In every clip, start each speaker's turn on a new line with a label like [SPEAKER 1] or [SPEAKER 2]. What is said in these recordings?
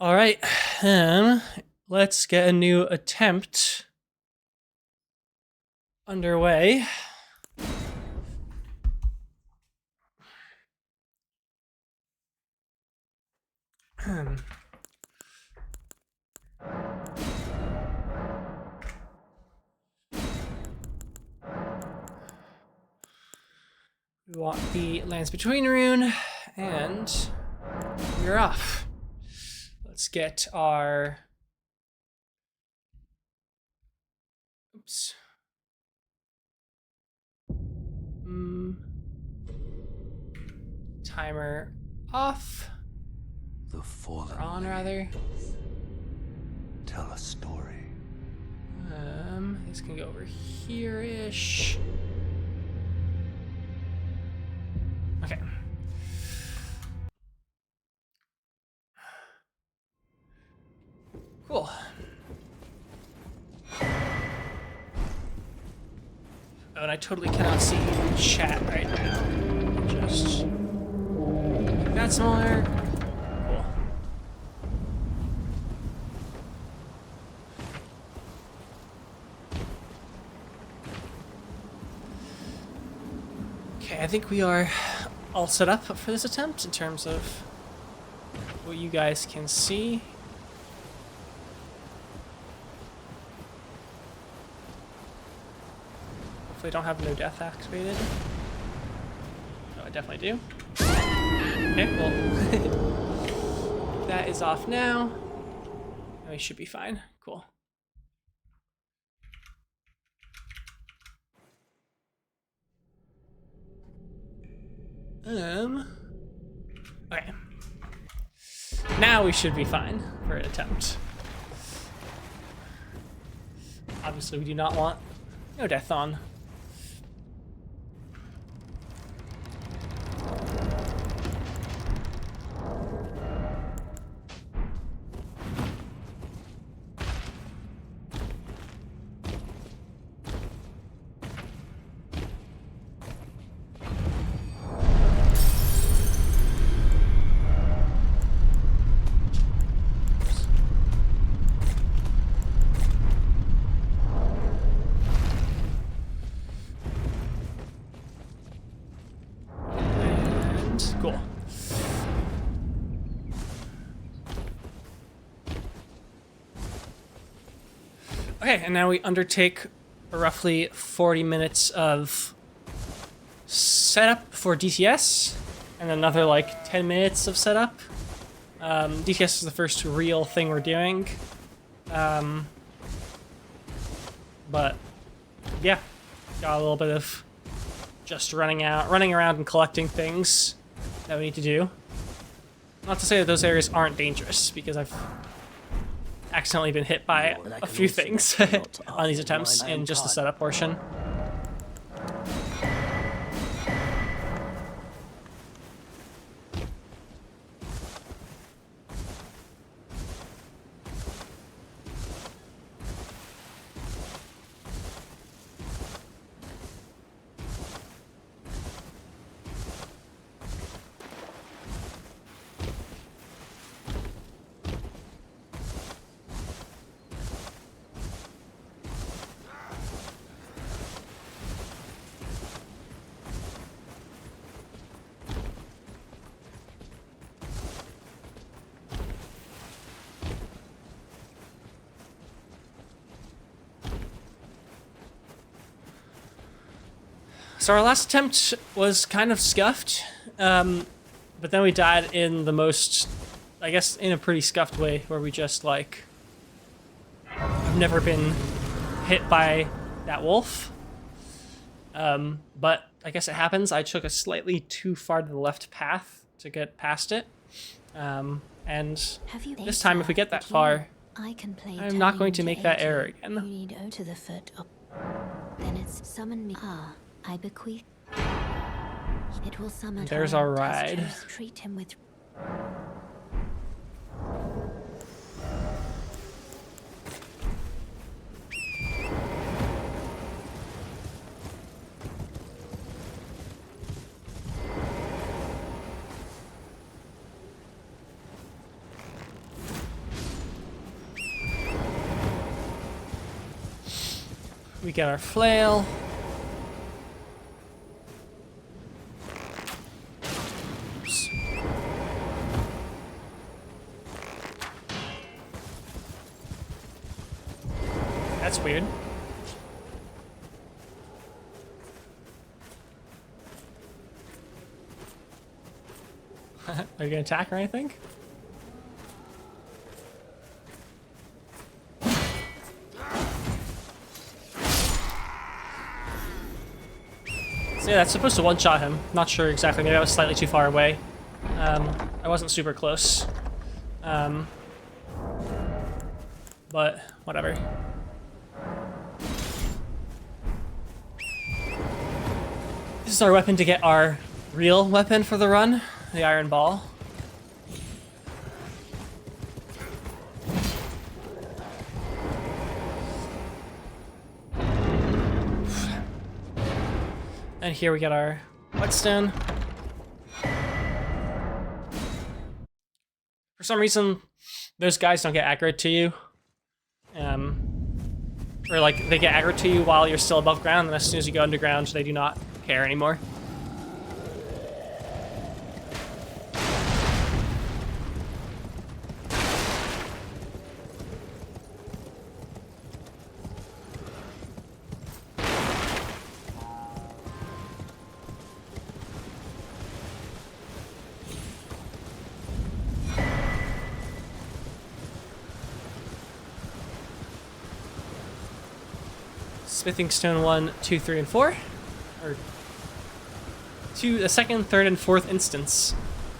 [SPEAKER 1] All right, let's get a new attempt underway. We want the Lands Between rune, and we're off. Let's get our... Oops. Timer off.
[SPEAKER 2] The fallen
[SPEAKER 1] Or on, rather.
[SPEAKER 2] tell a story.
[SPEAKER 1] This can go over here-ish. Okay. Cool. Oh, and I totally cannot see chat right now. Just make that smaller. Cool. Okay, I think we are all set up for this attempt in terms of what you guys can see. Hopefully I don't have no death activated. No, I definitely do. Okay, well, that is off now. And we should be fine. Cool. Okay. Now we should be fine for an attempt. Obviously, we do not want no death on. Cool. Okay, and now we undertake roughly 40 minutes of setup for DTS, and another like 10 minutes of setup. DTS is the first real thing we're doing. But yeah, got a little bit of just running around and collecting things that we need to do. Not to say that those areas aren't dangerous, because I've accidentally been hit by a few things on these attempts in just the setup portion. So our last attempt was kind of scuffed, but then we died in the most, I guess, in a pretty scuffed way, where we just, like, I've never been hit by that wolf. But I guess it happens. I took a slightly too far to the left path to get past it. And this time, if we get that far, I'm not going to make that error again.
[SPEAKER 3] You need to the foot up. Then it's summon me. I bequeath. It will summon.
[SPEAKER 1] There's our ride.
[SPEAKER 3] Treat him with.
[SPEAKER 1] We get our flail. Oops. That's weird. Are you gonna attack or anything? So yeah, that's supposed to one-shot him. Not sure exactly. Maybe I was slightly too far away. I wasn't super close. But whatever. This is our weapon to get our real weapon for the run, the iron ball. And here we get our whetstone. For some reason, those guys don't get aggroed to you. Or like, they get aggroed to you while you're still above ground, and as soon as you go underground, they do not care anymore. Smithing stone 1, 2, 3, and 4, or the second, third, and fourth instance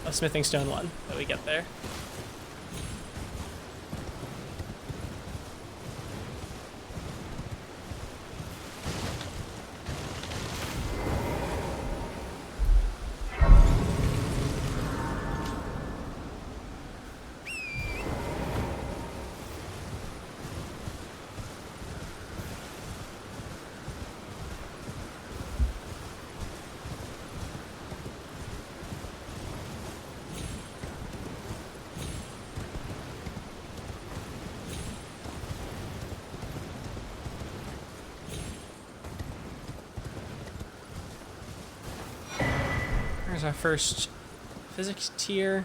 [SPEAKER 1] of smithing stone 1 that we get there. Here's our first physics tier.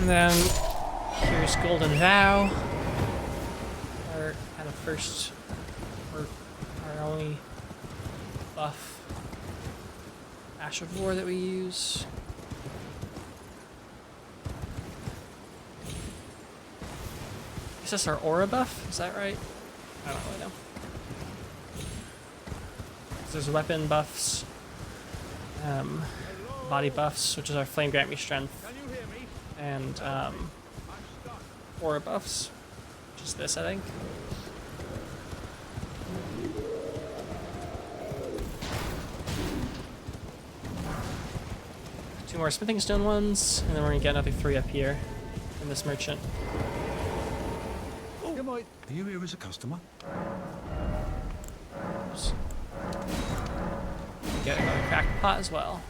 [SPEAKER 1] And then here's Golden Vow, our kind of first, or our only buff Ash of War that we use. Is this our aura buff? Is that right? I don't really know. There's weapon buffs, body buffs, which is our flame grant me strength, and aura buffs, which is this, I think. Two more smithing stone ones, and then we're gonna get another 3 up here from this merchant.
[SPEAKER 2] Are you here as a customer?
[SPEAKER 1] Oops. Get another cracked pot as well.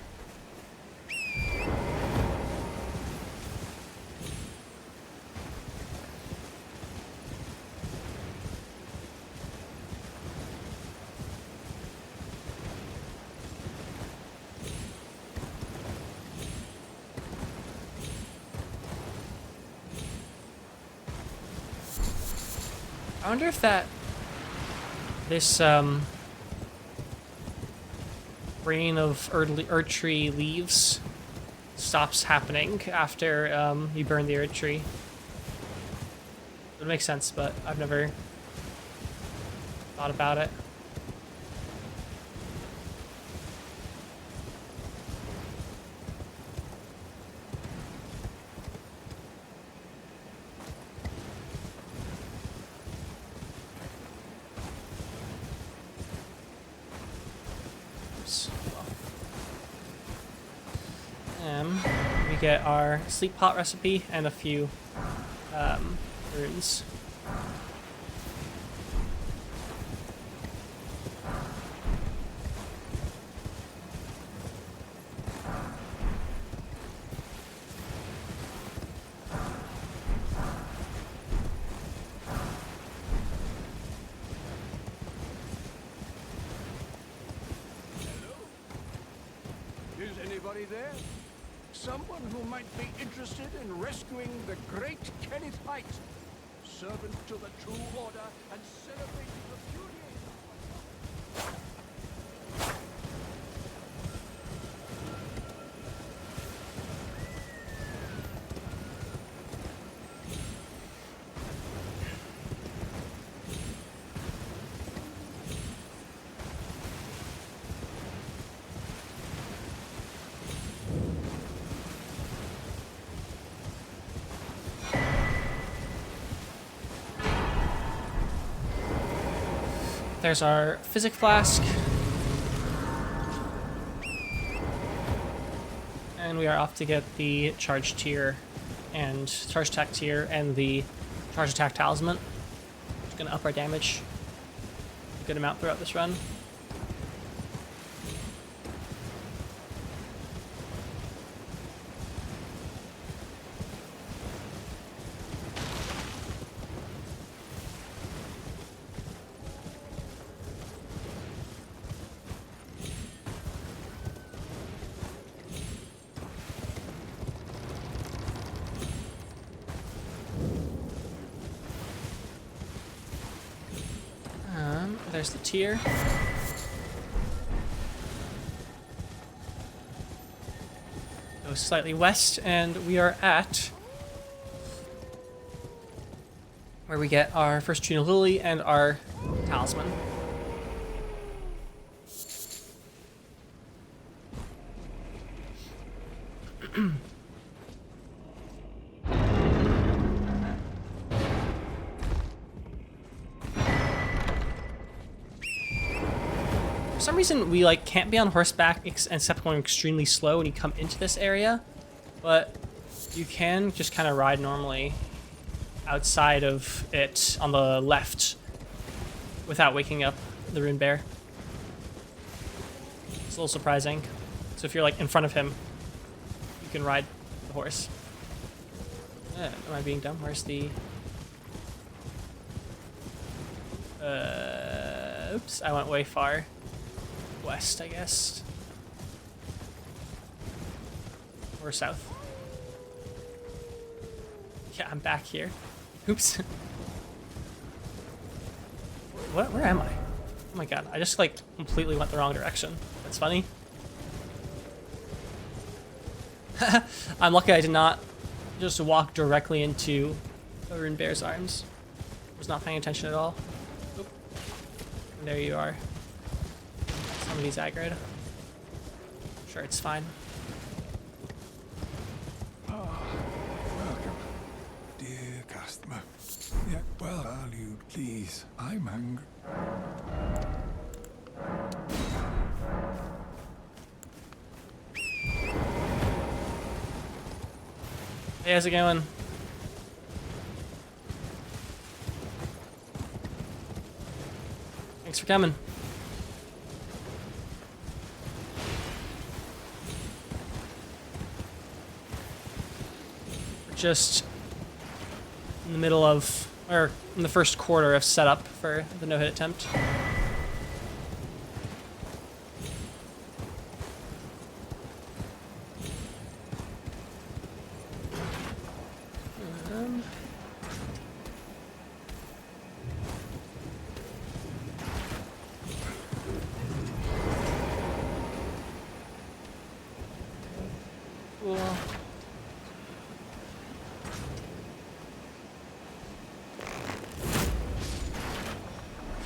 [SPEAKER 1] I wonder if this rain of Erd tree leaves stops happening after you burn the Erd tree. It makes sense, but I've never thought about it. We get our sleep pot recipe and a few runes.
[SPEAKER 2] Is anybody there? Someone who might be interested in rescuing the great Kenneth Height, servant to the true order and celebrating the beauty.
[SPEAKER 1] There's our physic flask. And we are off to get the charge tier and charge attack tier and the charge attack talisman. It's gonna up our damage a good amount throughout this run. There's the tier. Go slightly west, and we are at where we get our first Tuna Lily and our talisman. For some reason, we like can't be on horseback except going extremely slow when you come into this area, but you can just kind of ride normally outside of it on the left without waking up the rune bear. It's a little surprising. So if you're like in front of him, you can ride the horse. Am I being dumb? Where's the... oops, I went way far west, I guess. Or south. Yeah, I'm back here. Oops. What? Where am I? Oh my god, I just like completely went the wrong direction. That's funny. I'm lucky I did not just walk directly into a rune bear's arms. Was not paying attention at all. Oop. And there you are. Somebody's aggroed. Sure, it's fine.
[SPEAKER 2] Welcome, dear customer. Yeah, well valued, please. I'm hungry.
[SPEAKER 1] Hey, how's it going? Thanks for coming. We're just in the middle of, or in the first quarter of setup for the no-hit attempt.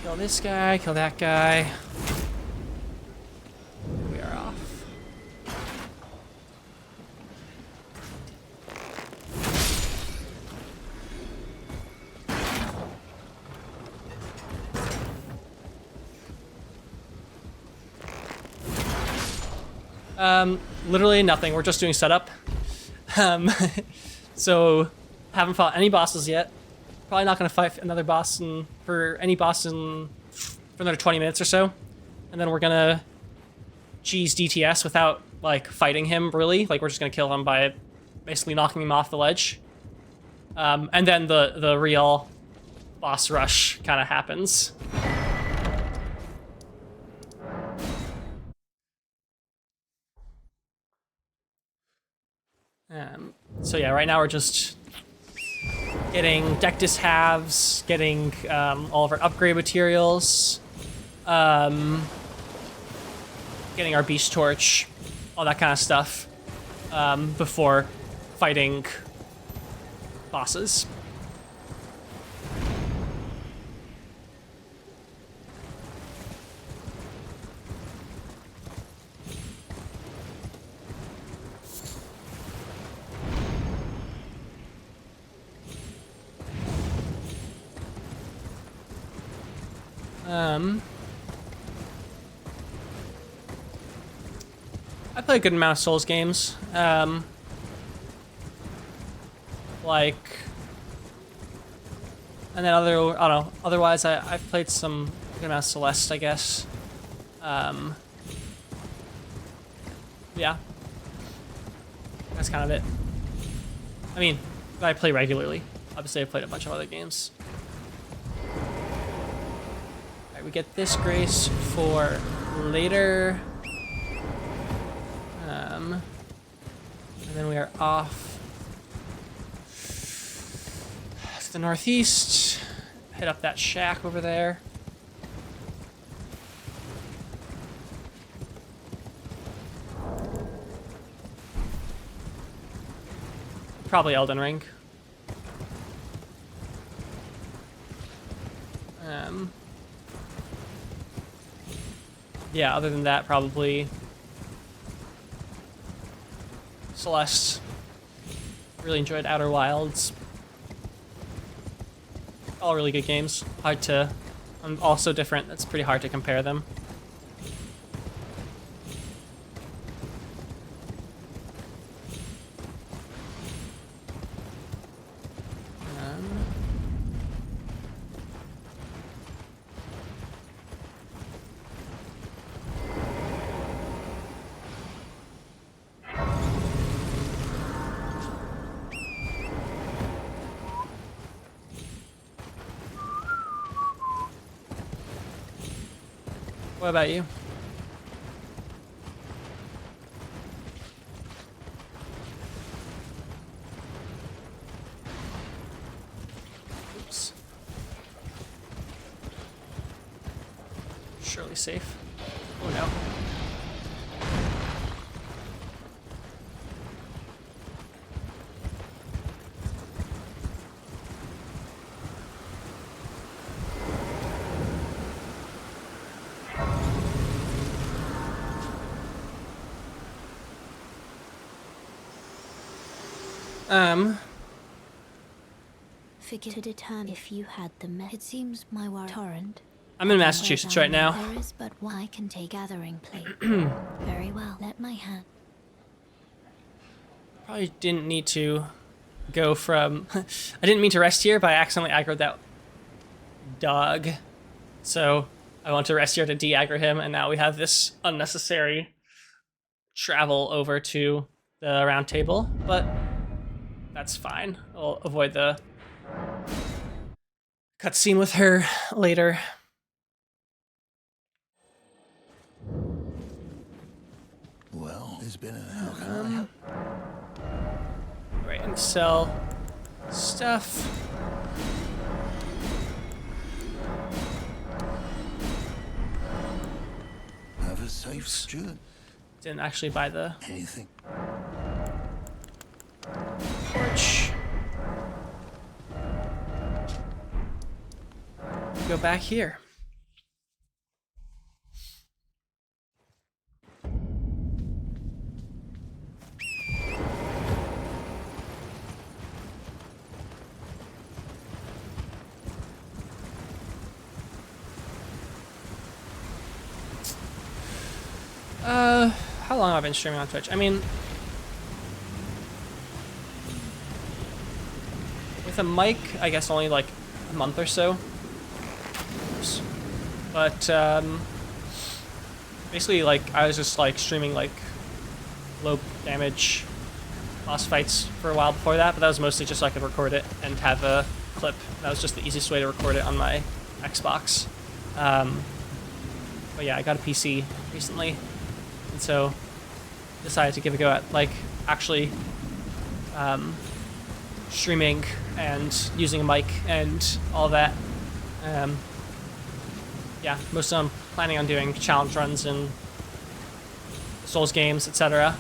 [SPEAKER 1] Kill this guy, kill that guy. We are off. Literally nothing. We're just doing setup. So haven't fought any bosses yet. Probably not gonna fight another boss for another 20 minutes or so. And then we're gonna cheese DTS without like fighting him really. Like we're just gonna kill him by basically knocking him off the ledge. And then the real boss rush kind of happens. So yeah, right now we're just getting Dectus halves, getting all of our upgrade materials, getting our beast torch, all that kind of stuff, before fighting bosses. I play a good amount of Souls games. Like, and then I don't know. Otherwise, I've played some good amount of Celeste, I guess. Yeah, that's kind of it. I mean, I play regularly. Obviously, I've played a bunch of other games. Alright, we get this grace for later. And then we are off to the northeast. Hit up that shack over there. Probably Elden Ring. Yeah, other than that, probably Celeste. Really enjoyed Outer Wilds. All really good games. Hard to... all so different, it's pretty hard to compare them. What about you? Oops. Surely safe. Oh no.
[SPEAKER 3] Figure to determine if you had the it seems my torrent.
[SPEAKER 1] I'm in Massachusetts right now.
[SPEAKER 3] There is but one I can take gathering plate. Very well. Let my hand.
[SPEAKER 1] Probably didn't need to go from... I didn't mean to rest here, but I accidentally aggroed that dog. So I want to rest here to de-aggro him, and now we have this unnecessary travel over to the round table, but that's fine. I'll avoid the cutscene with her later.
[SPEAKER 2] Well, there's been a...
[SPEAKER 1] Right, and sell stuff.
[SPEAKER 2] Have a safe steward.
[SPEAKER 1] Didn't actually buy the
[SPEAKER 2] Anything.
[SPEAKER 1] torch. Go back here. How long have I been streaming on Twitch? I mean, with a mic, I guess only like a month or so. Oops. But, basically, like, I was just, like, streaming, like, low damage boss fights for a while before that, but that was mostly just so I could record it and have a clip. That was just the easiest way to record it on my Xbox. But yeah, I got a PC recently, and so decided to give a go at, like, actually streaming and using a mic and all that. Yeah, most of them planning on doing challenge runs and Souls games, etc.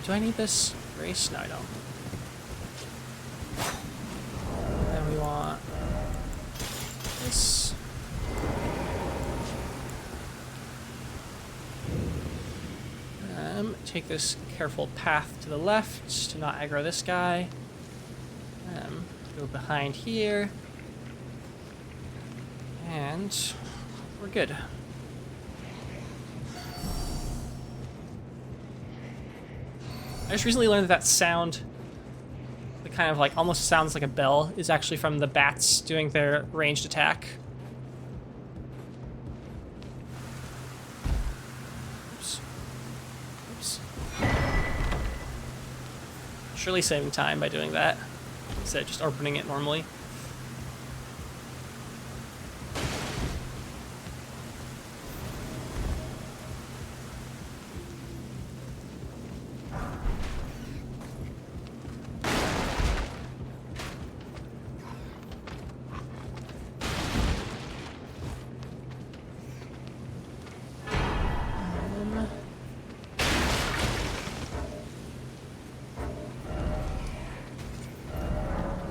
[SPEAKER 1] Do I need this race? No, I don't. And we want this. Take this careful path to the left to not aggro this guy. Go behind here. And we're good. I just recently learned that sound, the kind of like almost sounds like a bell, is actually from the bats doing their ranged attack. Oops. Oops. Surely saving time by doing that, instead of just opening it normally.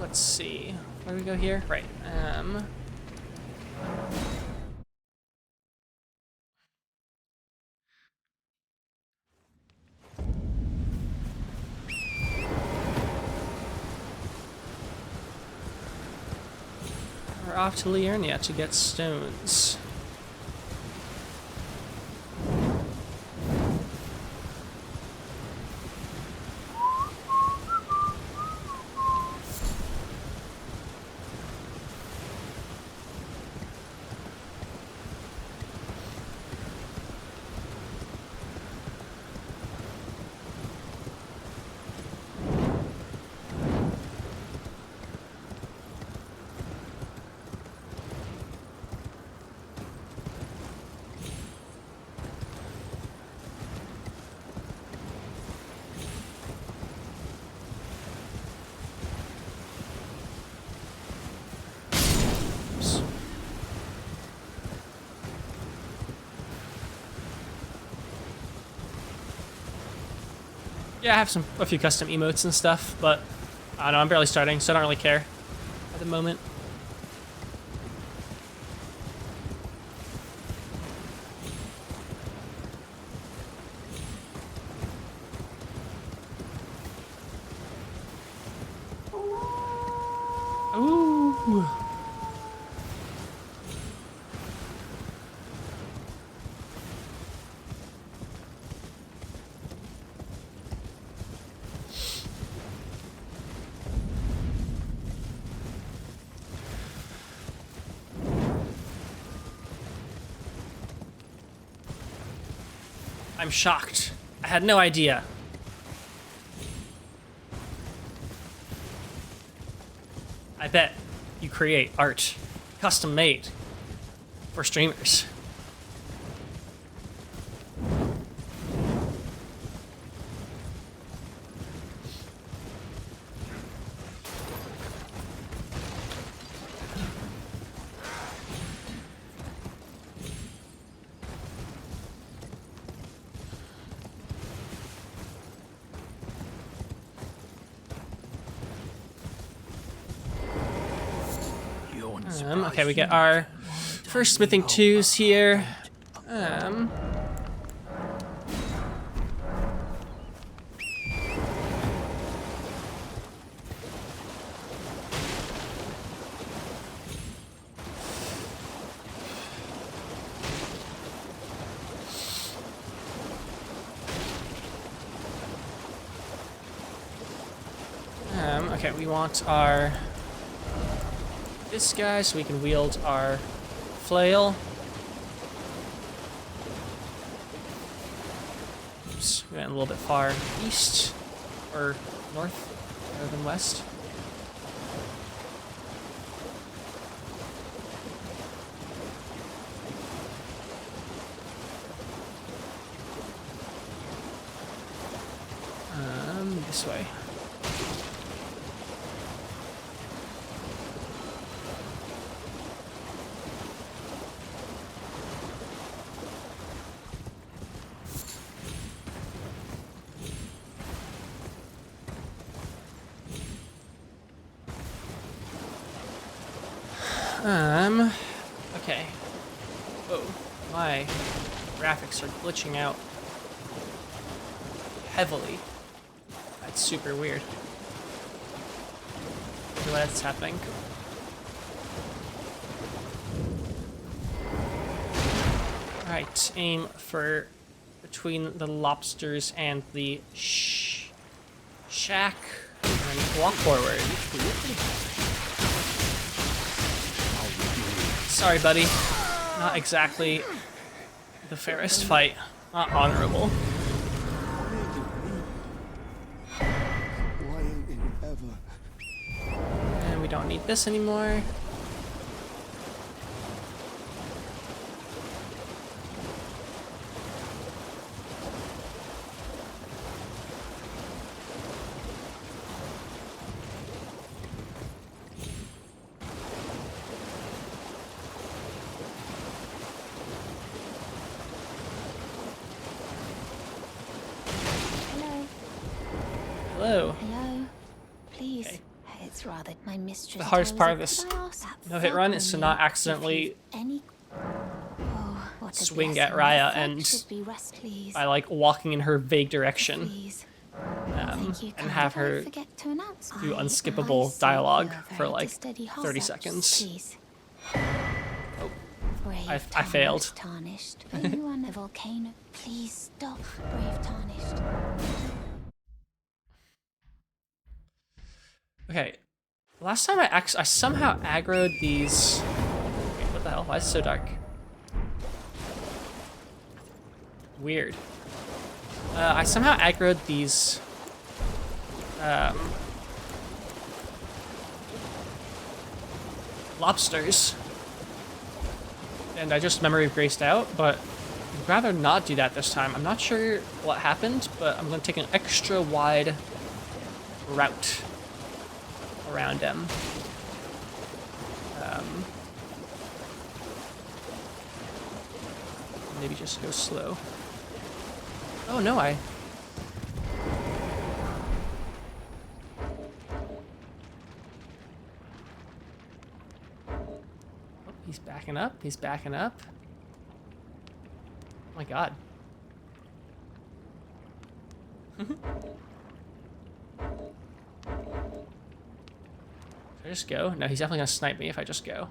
[SPEAKER 1] Let's see. Where do we go here? Right. We're off to Liurnia to get stones. Yeah, I have a few custom emotes and stuff, but I don't know, I'm barely starting, so I don't really care at the moment. Ooh. I'm shocked. I had no idea. I bet you create art, custom made, for streamers. Okay, we get our first smithing twos here. Okay, we want our this guy so we can wield our flail. Oops, we went a little bit far east or north rather than west. This way. Okay. Oh, my graphics are glitching out heavily. That's super weird. I don't know what's happening. Right, aim for between the lobsters and the shack, and walk forward. Sorry, buddy. Not exactly the fairest fight. Not honorable. And we don't need this anymore. Hello.
[SPEAKER 3] Hello. Please.
[SPEAKER 1] Okay.
[SPEAKER 3] It's rather my mistress.
[SPEAKER 1] The hardest part of this
[SPEAKER 3] Could I ask that
[SPEAKER 1] no-hit run is to
[SPEAKER 3] falcon
[SPEAKER 1] not
[SPEAKER 3] me if
[SPEAKER 1] accidentally
[SPEAKER 3] you've any... Oh, what a
[SPEAKER 1] swing
[SPEAKER 3] blessing.
[SPEAKER 1] at Raya
[SPEAKER 3] The
[SPEAKER 1] and
[SPEAKER 3] should be rest, please.
[SPEAKER 1] by like walking in her vague direction
[SPEAKER 3] Please.
[SPEAKER 1] and
[SPEAKER 3] Thank you, kind.
[SPEAKER 1] have
[SPEAKER 3] Did I
[SPEAKER 1] her
[SPEAKER 3] forget to announce?
[SPEAKER 1] do
[SPEAKER 3] I
[SPEAKER 1] unskippable
[SPEAKER 3] see
[SPEAKER 1] dialogue
[SPEAKER 3] you're
[SPEAKER 1] for
[SPEAKER 3] very
[SPEAKER 1] like
[SPEAKER 3] steady
[SPEAKER 1] 30
[SPEAKER 3] horse,
[SPEAKER 1] seconds.
[SPEAKER 3] please.
[SPEAKER 1] Oh,
[SPEAKER 3] Brave
[SPEAKER 1] I
[SPEAKER 3] Tarnished,
[SPEAKER 1] failed.
[SPEAKER 3] Tarnished. Are you on a volcano? Please stop, Brave Tarnished.
[SPEAKER 1] Okay. Last time I somehow aggroed these. Wait, what the hell? Why is it so dark? Weird. I somehow aggroed these. Lobsters. And I just memory graced out, but I'd rather not do that this time. I'm not sure what happened, but I'm going to take an extra wide route around them. Maybe just go slow. Oh no, oh, he's backing up. He's backing up. Oh my god. Should I just go? No, he's definitely gonna snipe me if I just go.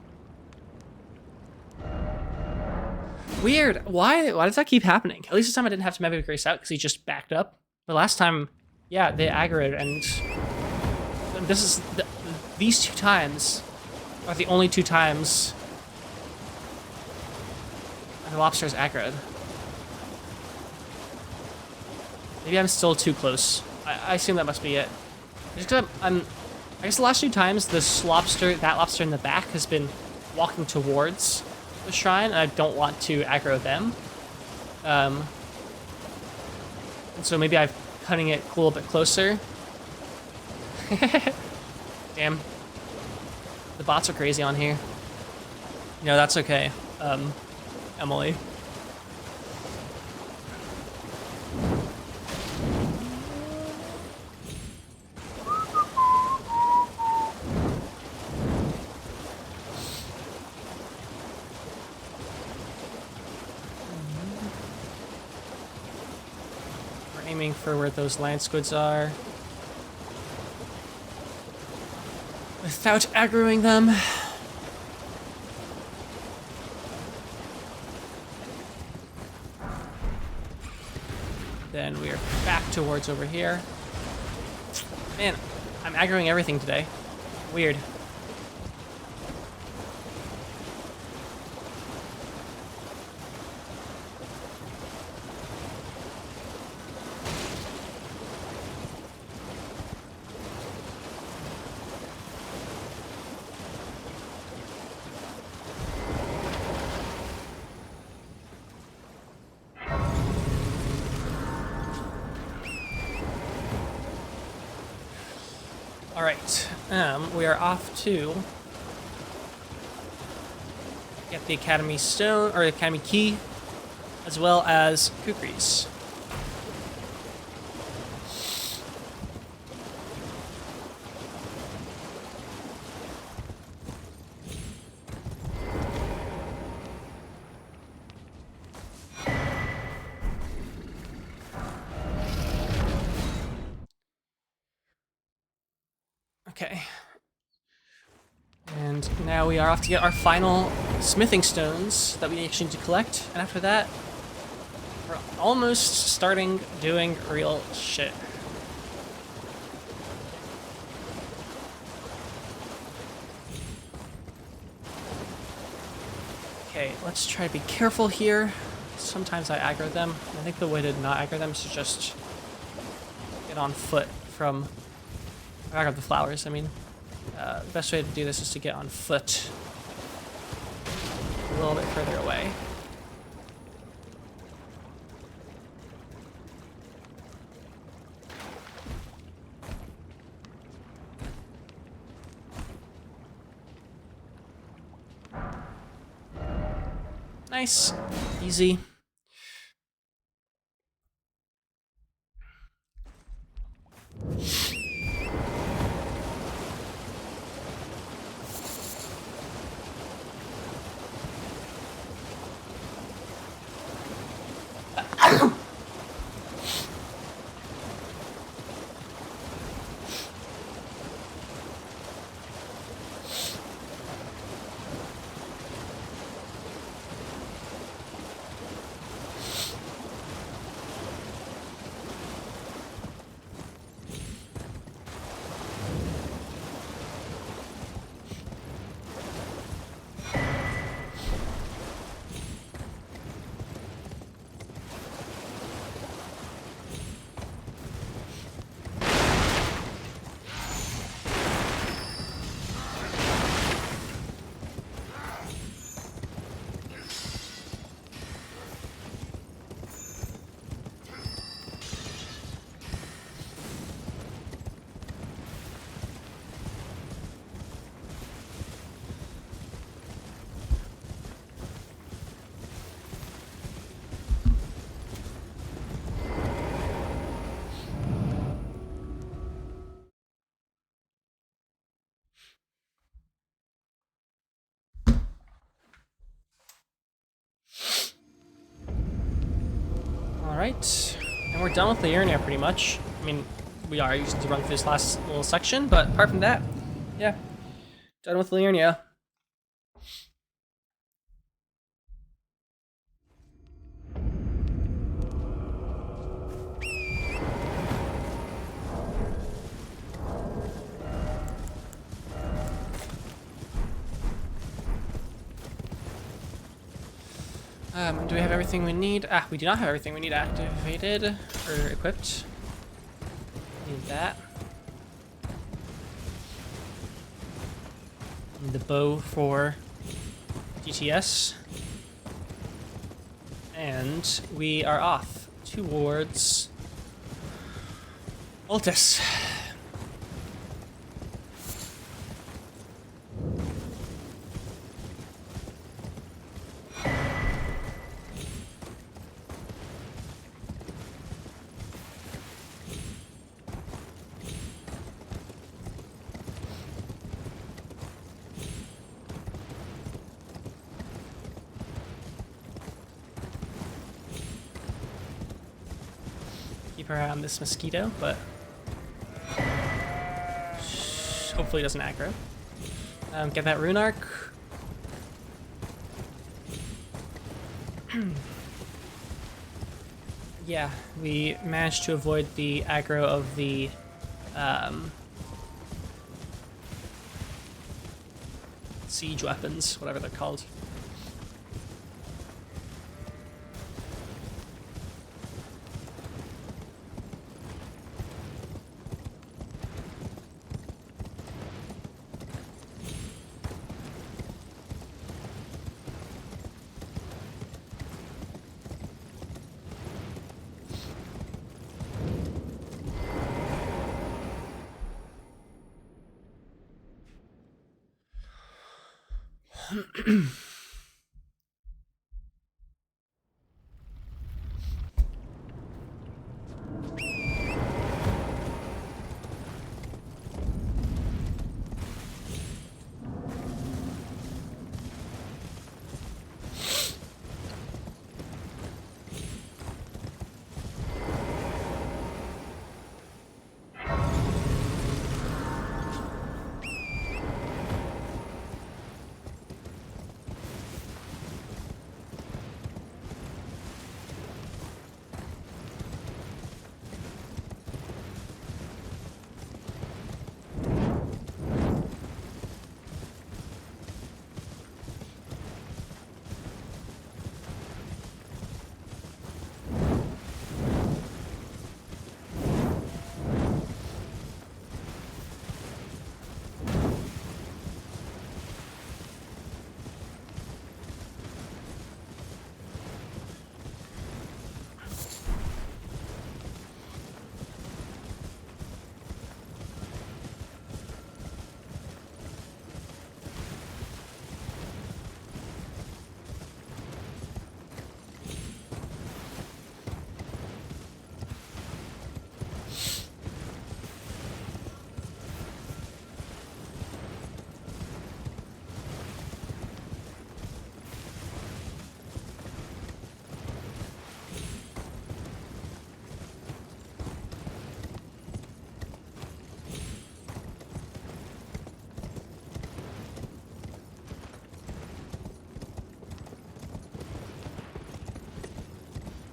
[SPEAKER 1] Weird. Why does that keep happening? At least this time I didn't have to maybe grace out because he just backed up. But last time, yeah, they aggroed, and this is these two times are the only two times the lobster's aggroed. Maybe I'm still too close. I assume that must be it. Just because I guess the last two times that lobster in the back has been walking towards the shrine, and I don't want to aggro them. And so maybe I'm cutting it a little bit closer. Damn. The bots are crazy on here. No, that's okay, Emily. Aiming for where those land squids are without aggroing them. Then we are back towards over here. Man, I'm aggroing everything today. Weird. All right, we are off to get the Academy Stone, or Academy Key, as well as Kukris. Okay. And now we are off to get our final smithing stones that we actually need to collect. And after that, we're almost starting doing real shit. Okay, let's try to be careful here. Sometimes I aggro them. I think the way to not aggro them is to just get on foot from... aggro the flowers, I mean. The best way to do this is to get on foot a little bit further away. Nice. Easy. Alright, and we're done with the area pretty much. I mean, we are used to run through this last little section, but apart from that, yeah, done with Liurnia. Do we have everything we need? Ah, we do not have everything we need activated or equipped. Need that. Need the bow for DTS. And we are off towards Altus. Keep our eye on this mosquito, but hopefully it doesn't aggro. Get that rune arc. Yeah, we managed to avoid the aggro of the siege weapons, whatever they're called.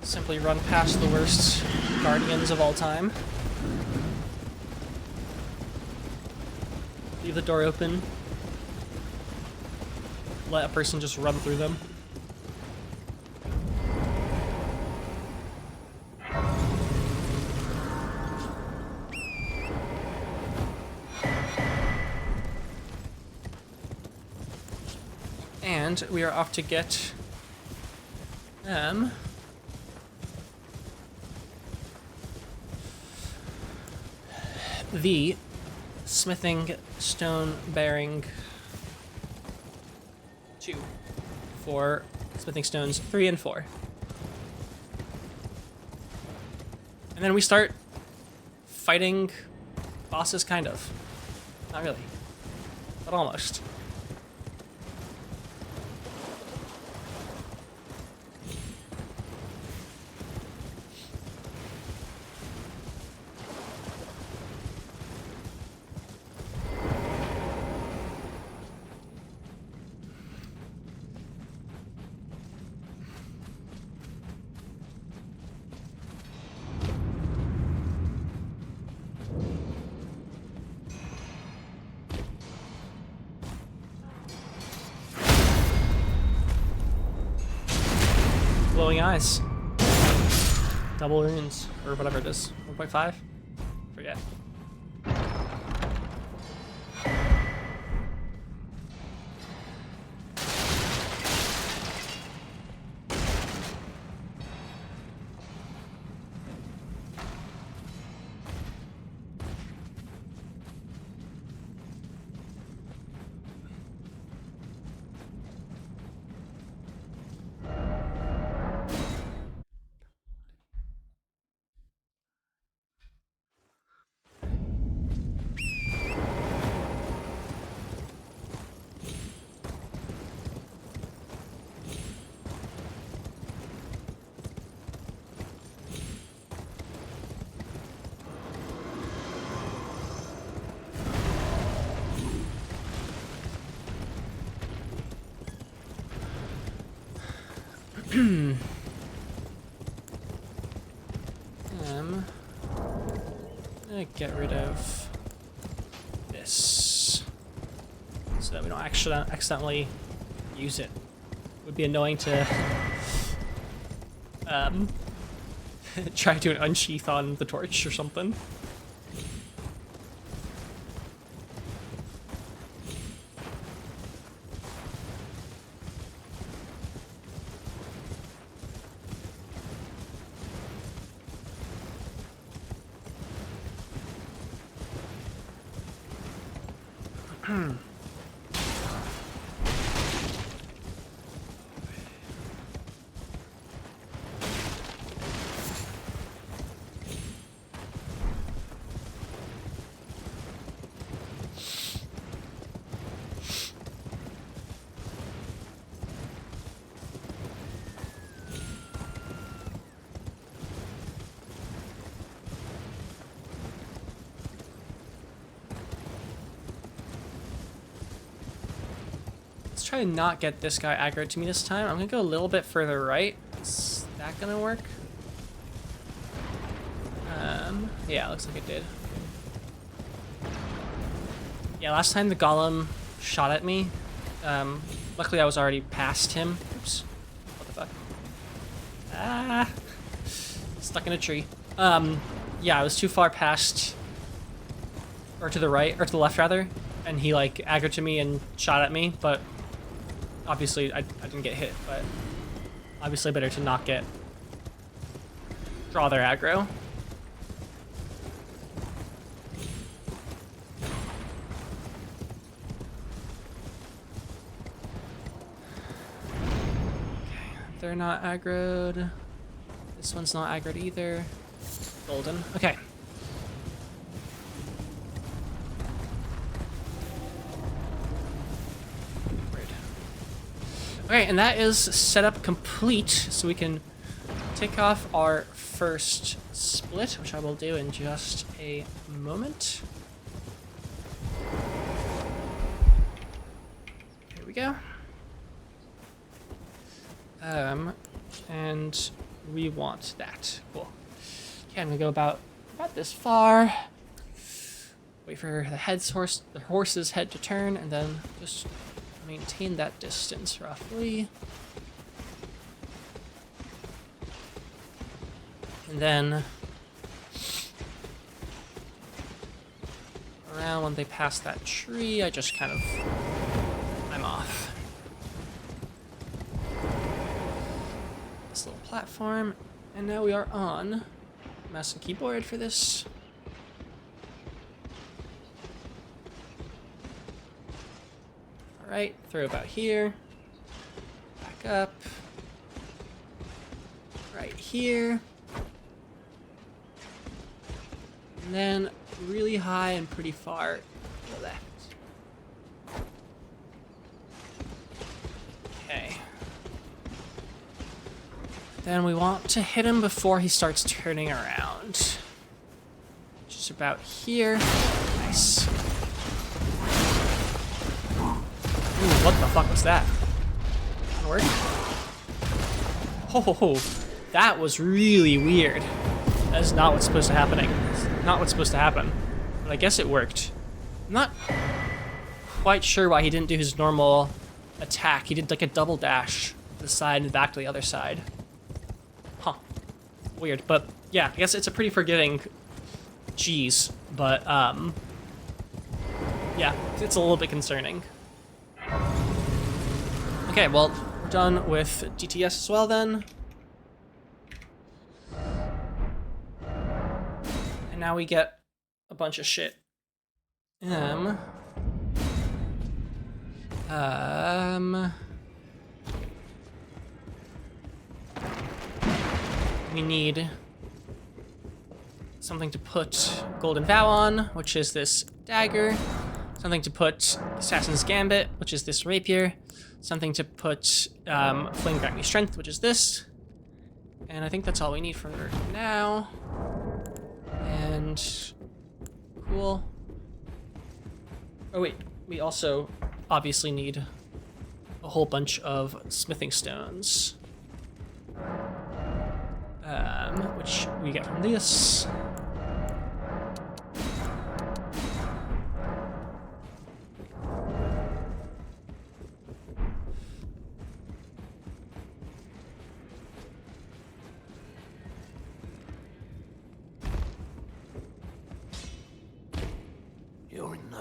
[SPEAKER 1] Simply run past the worst guardians of all time. Leave the door open. Let a person just run through them. And we are off to get the smithing stone bearing 2 for smithing stones 3 and 4. And then we start fighting bosses, kind of. Not really, but almost. Glowing eyes. Double runes, or whatever it is. 1.5? Forget. Get rid of this. so that we don't actually accidentally use it. It would be annoying to try to do an unsheath on the torch or something. Try to not get this guy aggroed to me this time. I'm gonna go a little bit further right. Is that gonna work? Yeah, looks like it did. Yeah, last time the golem shot at me. Luckily I was already past him. Oops. What the fuck? Ah! Stuck in a tree. Yeah, I was too far past, or to the right, or to the left rather, and he like aggroed to me and shot at me, but obviously, I didn't get hit, but obviously better to not draw their aggro. Okay, they're not aggroed. This one's not aggroed either. Golden. Okay. Okay, and that is setup complete, so we can take off our first split, which I will do in just a moment. Here we go. And we want that. Cool. Okay, I'm gonna go about this far. Wait for the horse's head to turn, and then just maintain that distance roughly. And then around when they pass that tree, I just kind of, I'm off. This little platform, and now we are on mouse and keyboard for this. Alright, throw about here. Back up. Right here. And then really high and pretty far to the left. Okay. Then we want to hit him before he starts turning around. Just about here. Nice. Ooh, what the fuck was that? Didn't work? Oh, that was really weird. That is not what's supposed to happen. Not what's supposed to happen. But I guess it worked. I'm not quite sure why he didn't do his normal attack. He did like a double dash to the side and back to the other side. Huh. Weird, but yeah, I guess it's a pretty forgiving cheese, but yeah, it's a little bit concerning. Okay, well, we're done with DTS as well then. And now we get a bunch of shit. We need something to put Golden Vow on, which is this dagger. Something to put Assassin's Gambit, which is this rapier. Something to put Flame Grant Me Strength, which is this. And I think that's all we need for now. And cool. Oh wait, we also obviously need a whole bunch of smithing stones. Which we get from this.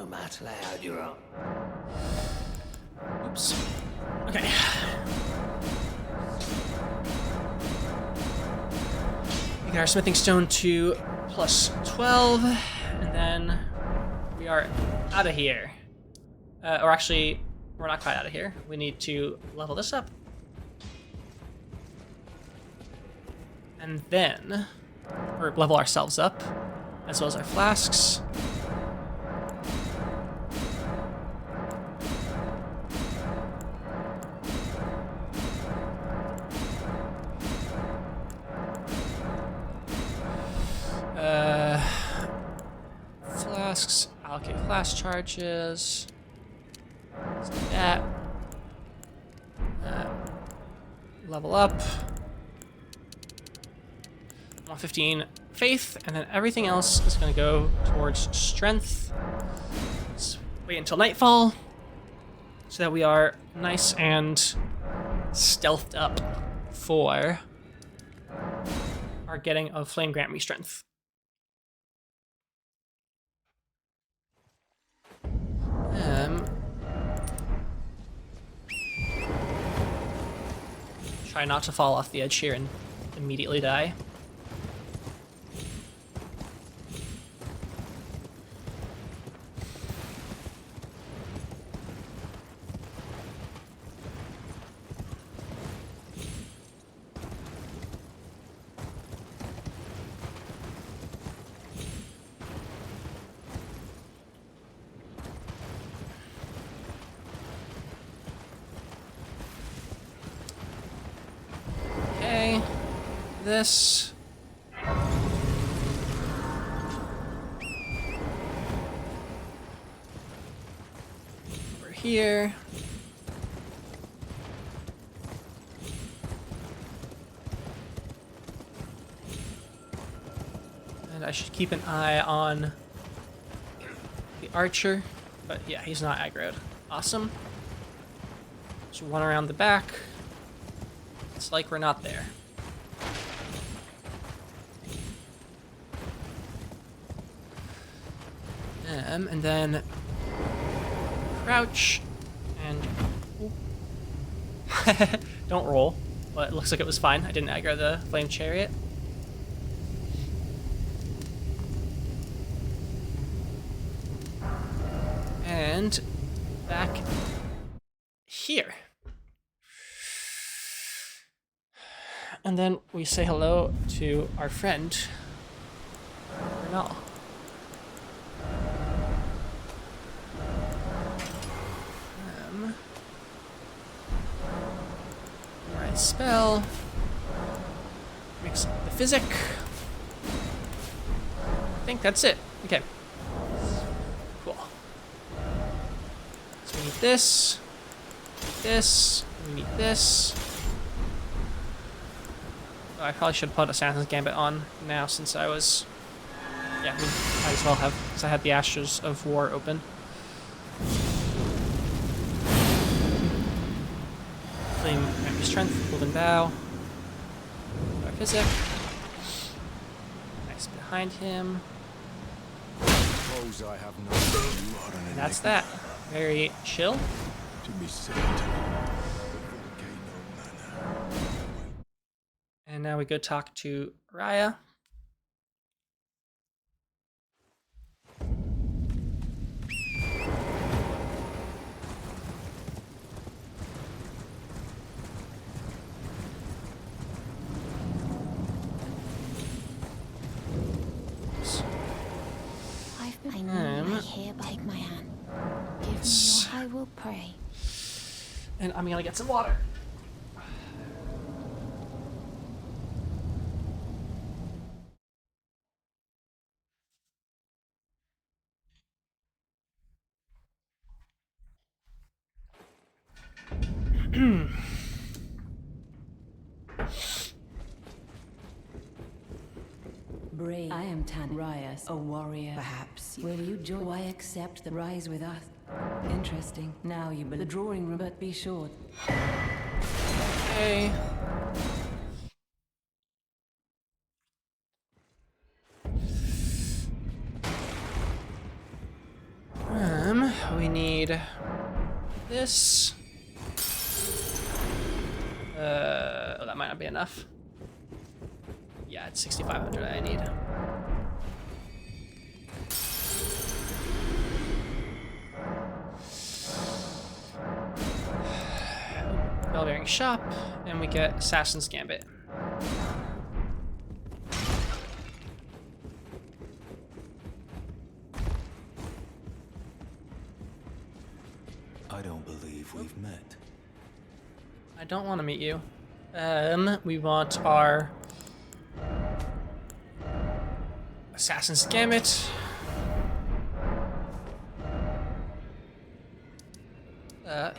[SPEAKER 2] no matter how you're on.
[SPEAKER 1] Oops. Okay. We got our smithing stone to plus 12, and then we are out of here. Or actually, we're not quite out of here. We need to level this up. And then, or level ourselves up, as well as our flasks. Flasks, allocate flask charges. Let's do that. Level up. 115 faith, and then everything else is going to go towards strength. Let's wait until nightfall so that we are nice and stealthed up for our getting of Flame Grant Me strength. Try not to fall off the edge here and immediately die. Okay, this. Over here. And I should keep an eye on the archer, but yeah, he's not aggroed. Awesome. Just one around the back. It's like we're not there. And then crouch and don't roll. But it looks like it was fine. I didn't aggro the flame chariot. And back here. And then we say hello to our friend, Bernal. Right spell. Mix the physic. I think that's it. Okay. Cool. So we need this. We need this. Oh, I probably should put Assassin's Gambit on now since I was... Yeah, I mean, might as well have, because I had the Ashes of War open. Flame, Grant Me Strength, Golden Bow. Our Physic. Nice behind him.
[SPEAKER 2] Suppose I have no you are an
[SPEAKER 1] And that's that. Very chill.
[SPEAKER 2] to be said. The volcano manor.
[SPEAKER 1] And now we go talk to Raya.
[SPEAKER 3] I know I hereby take my hand. Give me your I will pray.
[SPEAKER 1] And I'm gonna get some water.
[SPEAKER 4] Brave. I am Tanrias, a warrior. Perhaps. Will you join? Why accept the rise with us? Interesting. Now you the drawing room, but be sure.
[SPEAKER 1] Okay. we need this. Oh, that might not be enough. Yeah, it's 6,500 I need. Bell bearing shop, and we get Assassin's Gambit.
[SPEAKER 5] I don't believe we've met.
[SPEAKER 1] I don't want to meet you. We want our Assassin's Gambit.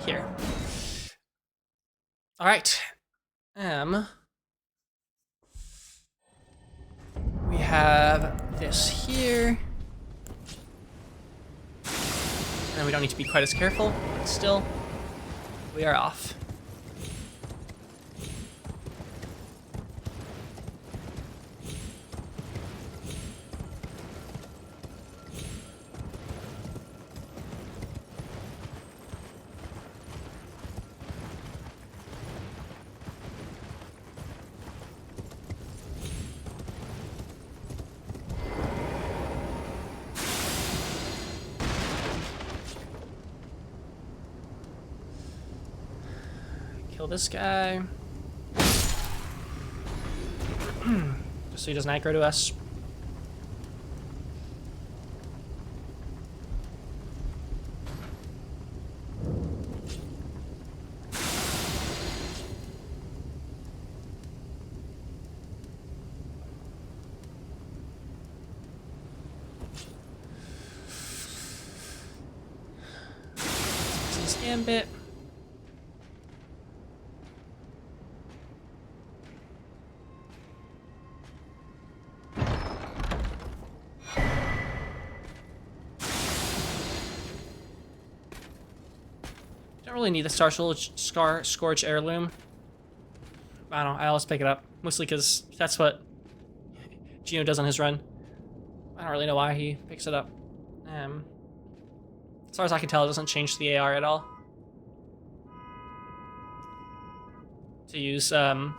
[SPEAKER 1] Here. All right. We have this here. And we don't need to be quite as careful, but still, we are off. Kill this guy. Just so he doesn't aggro to us. Assassin's Gambit. Don't really need the Scourge Heirloom. I don't know, I always pick it up. Mostly because that's what Gino does on his run. I don't really know why he picks it up. As far as I can tell, it doesn't change the AR at all. To use the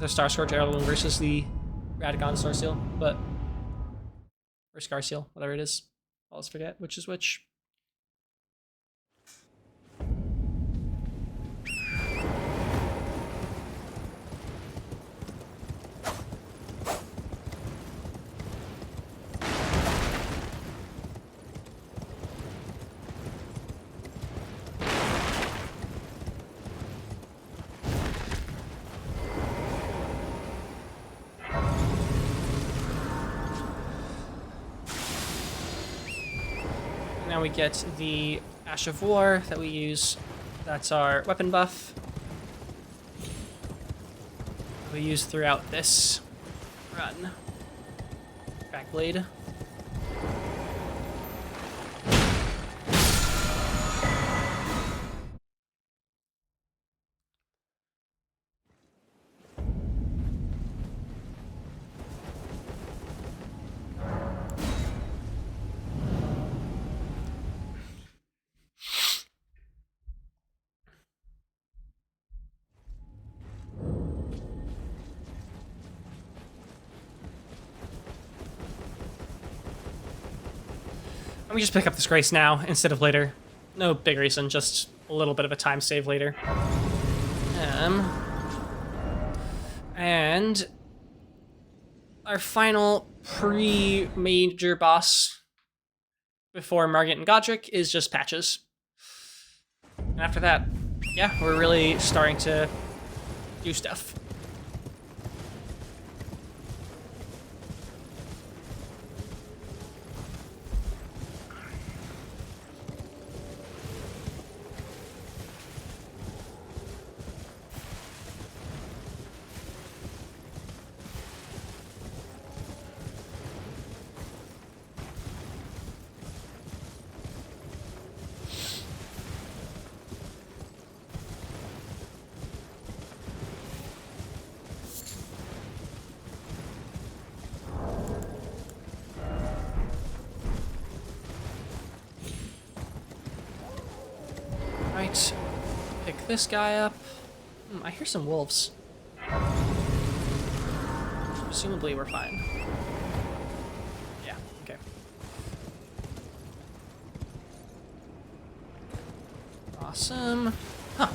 [SPEAKER 1] Star Scourge Heirloom versus the Radagon Star Seal, but... or Scar Seal, whatever it is. I always forget which is which. Now we get the Ash of War that we use. That's our weapon buff. We use throughout this run. Backblade. Let me just pick up this grace now instead of later. No big reason, just a little bit of a time save later. And our final pre-major boss before Margit and Godric is just patches. And after that, yeah, we're really starting to do stuff. this guy up. I hear some wolves. Presumably we're fine. Yeah, okay. Awesome. Huh.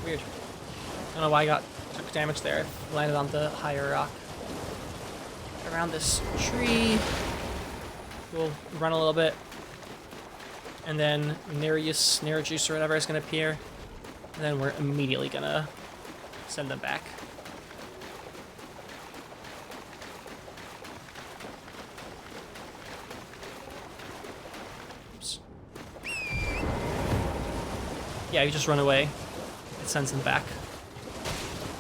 [SPEAKER 1] Weird. Don't know why I took damage there. Landed on the higher rock. Around this tree. We'll run a little bit. And then Nerejuice or whatever is gonna appear. And then we're immediately gonna send them back. Oops. Yeah, you just run away. It sends them back.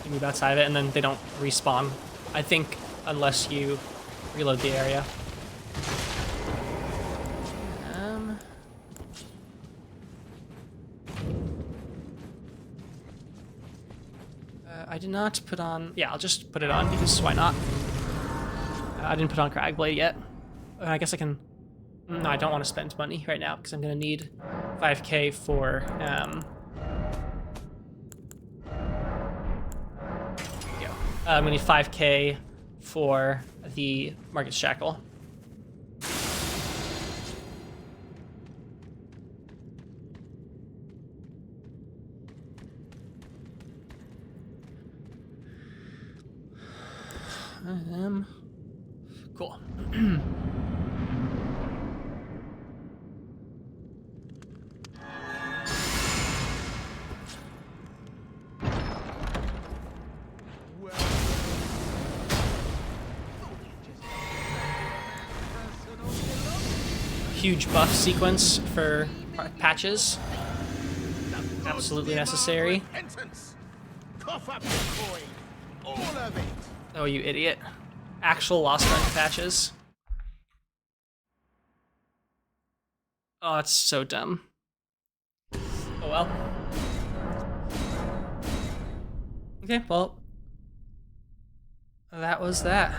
[SPEAKER 1] You move outside of it, and then they don't respawn. I think unless you reload the area. I did not put on... Yeah, I'll just put it on because why not? I didn't put on Cragblade yet. I guess I can... No, I don't want to spend money right now because I'm going to need 5k for... I'm going to need 5k for the Market Shackle. Cool. Huge buff sequence for patches. Absolutely necessary.
[SPEAKER 2] Cough up the coin. All of it.
[SPEAKER 1] Oh, you idiot. Actual lost run patches. Oh, that's so dumb. Oh well. Okay, well. That was that.